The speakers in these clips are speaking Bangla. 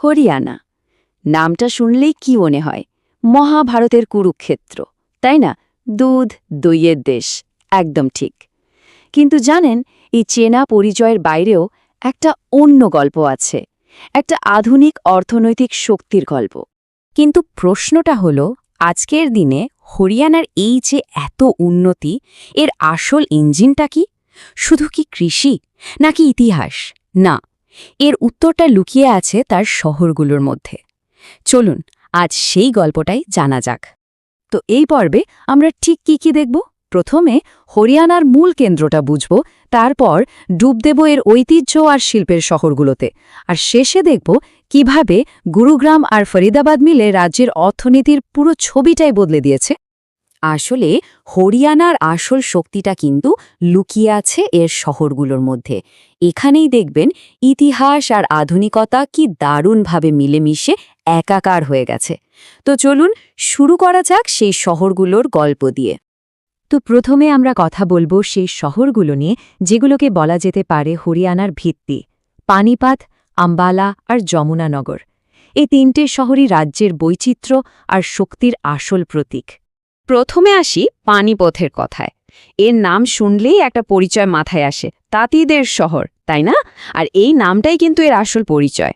হরিয়ানা নামটা শুনলেই কি মনে হয়? মহাভারতের কুরুক্ষেত্র, তাই না? দুধ দইয়ের দেশ, একদম ঠিক। কিন্তু জানেন, এই চেনা পরিচয়ের বাইরেও একটা অন্য গল্প আছে, একটা আধুনিক অর্থনৈতিক শক্তির গল্প। কিন্তু প্রশ্নটা হলো, আজকের দিনে হরিয়ানার এই যে এত উন্নতি, এর আসল ইঞ্জিনটা কি? শুধু কি কৃষি, নাকি ইতিহাস? না, এর উত্তরটা লুকিয়ে আছে তার শহরগুলোর মধ্যে। চলুন আজ সেই গল্পটাই জানা যাক। তো এই পর্বে আমরা ঠিক কি দেখব? প্রথমে হরিয়ানার মূল কেন্দ্রটা বুঝব, তারপর ডুব দেব এর ঐতিহ্য আর শিল্পের শহরগুলোতে, আর শেষে দেখব কিভাবে গুরুগ্রাম আর ফরিদাবাদ মিলে রাজ্যের অর্থনীতির পুরো ছবিটাই বদলে দিয়েছে। আসলে হরিয়ানার আসল শক্তিটা কিন্তু লুকিয়ে আছে এর শহরগুলোর মধ্যে। এখানেই দেখবেন ইতিহাস আর আধুনিকতা কি দারুণভাবে মিলেমিশে একাকার হয়ে গেছে। তো চলুন শুরু করা যাক সেই শহরগুলোর গল্প দিয়ে। তো প্রথমে আমরা কথা বলবো সেই শহরগুলো নিয়ে যেগুলোকে বলা যেতে পারে হরিয়ানার ভিত্তি: পানিপাত, আম্বালা আর যমুনানগর। এই তিনটে শহরই রাজ্যের বৈচিত্র্য আর শক্তির আসল প্রতীক। প্রথমে আসি পানিপথের কথায়। এর নাম শুনলেই একটা পরিচয় মাথায় আসে, তাঁতিদের শহর, তাই না? আর এই নামটাই কিন্তু এর আসল পরিচয়।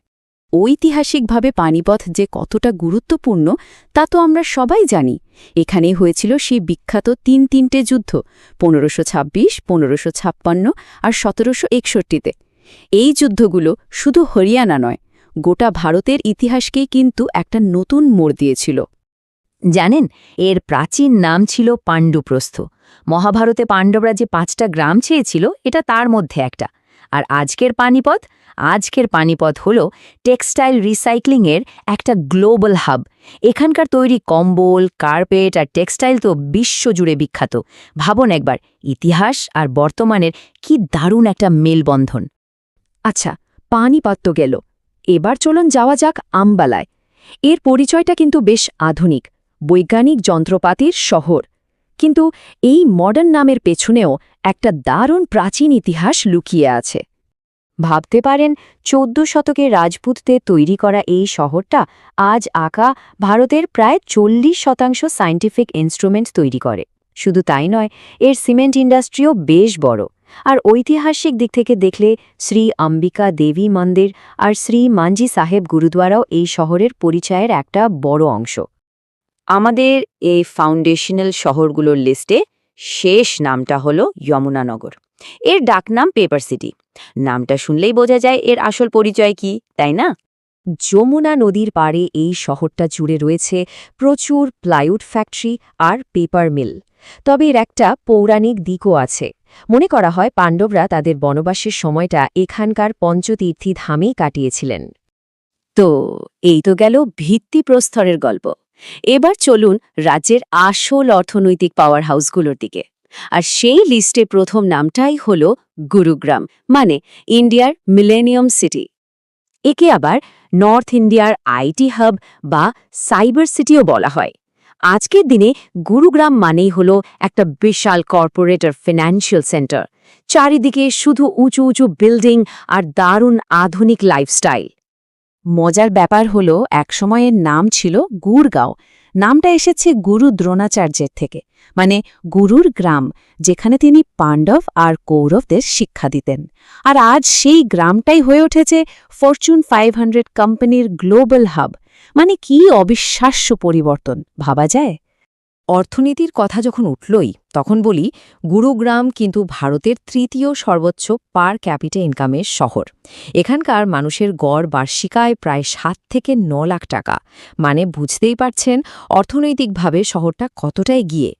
ঐতিহাসিকভাবে পানিপথ যে কতটা গুরুত্বপূর্ণ তা তো আমরা সবাই জানি। এখানেই হয়েছিল সেই বিখ্যাত তিনটে যুদ্ধ: 1526, 1556 আর 1761-তে। এই যুদ্ধগুলো শুধু হরিয়ানা নয়, গোটা ভারতের ইতিহাসকেই কিন্তু একটা নতুন মোড় দিয়েছিল। জানেন, এর প্রাচীন নাম ছিল পাণ্ডুপ্রস্থ। মহাভারতে পাণ্ডবরা যে 5টা গ্রাম চেয়েছিল, এটা তার মধ্যে একটা। আর আজকের পানিপথ হল টেক্সটাইল রিসাইক্লিংয়ের একটা গ্লোবাল হাব। এখানকার তৈরি কম্বল, কার্পেট আর টেক্সটাইল তো বিশ্বজুড়ে বিখ্যাত। ভাবুন একবার, ইতিহাস আর বর্তমানের কি দারুণ একটা মেলবন্ধন। আচ্ছা, পানিপথ তো গেল, এবার চলুন যাওয়া যাক আম্বালায়। এর পরিচয়টা কিন্তু বেশ আধুনিক, বৈজ্ঞানিক যন্ত্রপাতির শহর। কিন্তু এই মডার্ন নামের পেছনেও একটা দারুণ প্রাচীন ইতিহাস লুকিয়ে আছে। ভাবতে পারেন, 14 শতকে রাজপুতদের তৈরি করা এই শহরটা আজ আঁকা ভারতের প্রায় 40% সায়েন্টিফিক ইনস্ট্রুমেন্ট তৈরি করে। শুধু তাই নয়, এর সিমেন্ট ইন্ডাস্ট্রিও বেশ বড়। আর ঐতিহাসিক দিক থেকে দেখলে শ্রী অম্বিকা দেবী মন্দির আর শ্রী মাঞ্জি সাহেব গুরুদ্বারাও এই শহরের পরিচয়ের একটা বড় অংশ। আমাদের এই ফাউন্ডেশনাল শহরগুলোর লিস্টে শেষ নামটা হলো যমুনানগর। এর ডাকনাম পেপার সিটি। নামটা শুনলেই বোঝা যায় এর আসল পরিচয় কি, তাই না? যমুনা নদীর পাড়ে এই শহরটা জুড়ে রয়েছে প্রচুর প্লাইউড ফ্যাক্টরি আর পেপার মিল। তবে এর একটা পৌরাণিক দিকও আছে। মনে করা হয় পাণ্ডবরা তাদের বনবাসের সময়টা এখানকার পঞ্চতীর্থী ধামেই কাটিয়েছিলেন। তো এই তো গেল ভিত্তিপ্রস্তরের গল্প। এবার চলুন রাজ্যের আসল অর্থনৈতিক পাওয়ার হাউসগুলোর দিকে। আর সেই লিস্টে প্রথম নামটাই হল গুরুগ্রাম, মানে ইন্ডিয়ার মিলেনিয়াম সিটি। একে আবার নর্থ ইন্ডিয়ার আইটি হাব বা সাইবার সিটিও বলা হয়। আজকের দিনে গুরুগ্রাম মানেই হল একটা বিশাল কর্পোরেট আর ফিনান্সিয়াল সেন্টার। চারিদিকে শুধু উঁচু উঁচু বিল্ডিং আর দারুণ আধুনিক লাইফস্টাইল। মজার ব্যাপার হলো, একসময়ের নাম ছিল গুরগাঁও। নামটা এসেছে গুরু দ্রোণাচার্যের থেকে, মানে গুরুর গ্রাম, যেখানে তিনি পাণ্ডব আর কৌরবদের শিক্ষা দিতেন। আর আজ সেই গ্রামটাই হয়ে উঠেছে ফরচুন 500 কোম্পানির গ্লোবাল হাব। মানে কি অবিশ্বাস্য পরিবর্তন, ভাবা যায়? অর্থনীতির কথা যখন উঠলই, তখন বলি গুরুগ্রাম কিন্তু ভারতের 3য় সর্বোচ্চ পার ক্যাপিটা ইনকামের শহর। এখানকার মানুষের গড় বার্ষিক আয় প্রায় 7 থেকে 9 লাখ টাকা। মানে বুঝতেই পারছেন অর্থনৈতিকভাবে শহরটা কতটা এগিয়ে।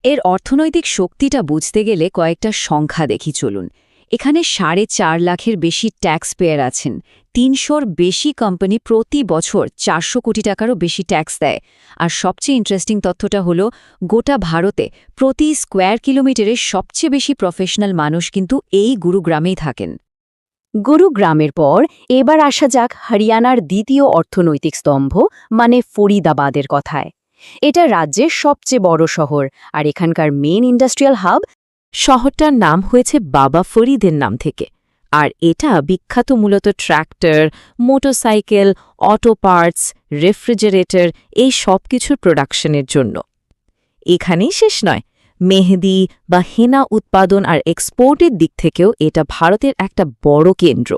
এর অর্থনৈতিক শক্তিটা বুঝতে গেলে কয়েকটা সংখ্যা দেখি চলুন। এখানে 4.5 লাখের বেশি ট্যাক্স পেয়ার আছেন। 300-র বেশি কোম্পানি প্রতি বছর 400 কোটি টাকারও বেশি ট্যাক্স দেয়। আর সবচেয়ে ইন্টারেস্টিং তথ্যটা হলো, গোটা ভারতে প্রতি স্কোয়ার কিলোমিটারে সবচেয়ে বেশি প্রফেশনাল মানুষ কিন্তু এই গুরুগ্রামেই থাকেন। গুরুগ্রামের পর এবার আসা যাক হরিয়ানার দ্বিতীয় অর্থনৈতিক স্তম্ভ, মানে ফরিদাবাদের কথায়। এটা রাজ্যের সবচেয়ে বড় শহর আর এখানকার মেন ইন্ডাস্ট্রিয়াল হাব। শহরটার নাম হয়েছে বাবা ফরিদের নাম থেকে। আর এটা বিখ্যাত মূলত tractor, motorcycle, auto parts, refrigerator এই সব কিছুর প্রোডাকশনের জন্য। এখানেই শেষ নয়, মেহেদি বা হেনা উৎপাদন আর এক্সপোর্টের দিক থেকেও এটা ভারতের একটা বড় কেন্দ্র।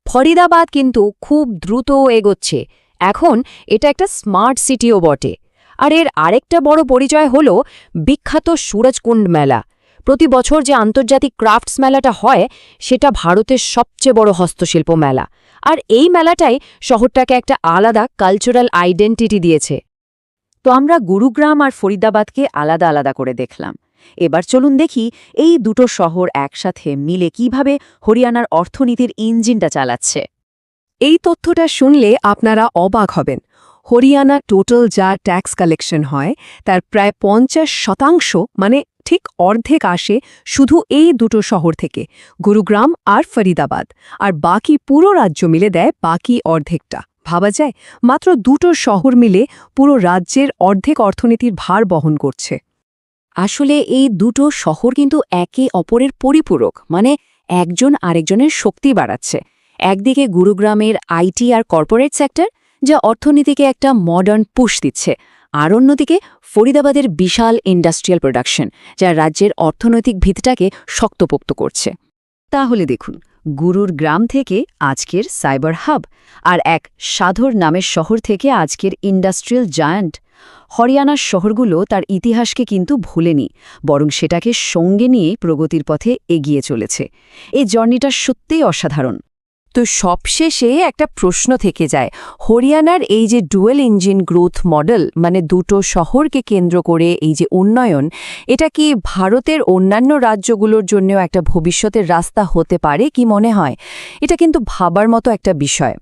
ফরিদাবাদ কিন্তু খুব দ্রুত এগোচ্ছে, এখন এটা একটা স্মার্ট সিটিও বটে। আর এর আরেকটা বড় পরিচয় হল বিখ্যাত সুরজকুণ্ড মেলা। প্রতি বছর যে আন্তর্জাতিক ক্রাফটস মেলাটা হয়, সেটা ভারতের সবচেয়ে বড় হস্তশিল্প মেলা। আর এই মেলাটাই শহরটাকে একটা আলাদা কালচারাল আইডেন্টিটি দিয়েছে। তো আমরা গুরুগ্রাম আর ফরিদাবাদকে আলাদা আলাদা করে দেখলাম। এবার চলুন দেখি এই দুটো শহর একসাথে মিলে কিভাবে হরিয়ানার অর্থনীতির ইঞ্জিনটা চালাচ্ছে। এই তথ্যটা শুনলে আপনারা অবাক হবেন। হরিয়ানা টোটাল যা ট্যাক্স কালেকশন হয় তার প্রায় 50% মানে ঠিক অর্ধেক আসে শুধু এই দুটো শহর থেকে, গুরুগ্রাম আর ফরিদাবাদ। আর বাকি পুরো রাজ্য মিলে দেয় বাকি অর্ধেকটা। ভাবা যায়, মাত্র দুটো শহর মিলে পুরো রাজ্যের অর্ধেক অর্থনীতির ভার বহন করছে। আসলে এই দুটো শহর কিন্তু একে অপরের পরিপূরক, মানে একজন আরেকজনের শক্তি বাড়াচ্ছে। একদিকে গুরুগ্রামের আইটি আর কর্পোরেট সেক্টর, যা অর্থনীতিকে একটা মডার্ন পুশ দিচ্ছে, আর অন্যদিকে ফরিদাবাদের বিশাল ইন্ডাস্ট্রিয়াল প্রোডাকশন, যা রাজ্যের অর্থনৈতিক ভিতটাকে শক্তপোক্ত করছে। তাহলে দেখুন, গুরুর গ্রাম থেকে আজকের সাইবার হাব, আর এক সাধর নামের শহর থেকে আজকের ইন্ডাস্ট্রিয়াল জায়ান্ট। হরিয়ানার শহরগুলো তার ইতিহাসকে কিন্তু ভুলেনি, বরং সেটাকে সঙ্গে নিয়ে প্রগতির পথে এগিয়ে চলেছে। এই জার্নিটা সত্যিই অসাধারণ। তো সবশেষে একটা প্রশ্ন থেকে যায়, হরিয়ানার এই যে ডুয়েল ইঞ্জিন গ্রোথ মডেল, মানে দুটো শহরকে কেন্দ্র করে এই যে উন্নয়ন, এটা কি ভারতের অন্যান্য রাজ্যগুলোর জন্যও একটা ভবিষ্যতের রাস্তা হতে পারে কি মনে হয়? এটা কিন্তু ভাবার মতো একটা বিষয়।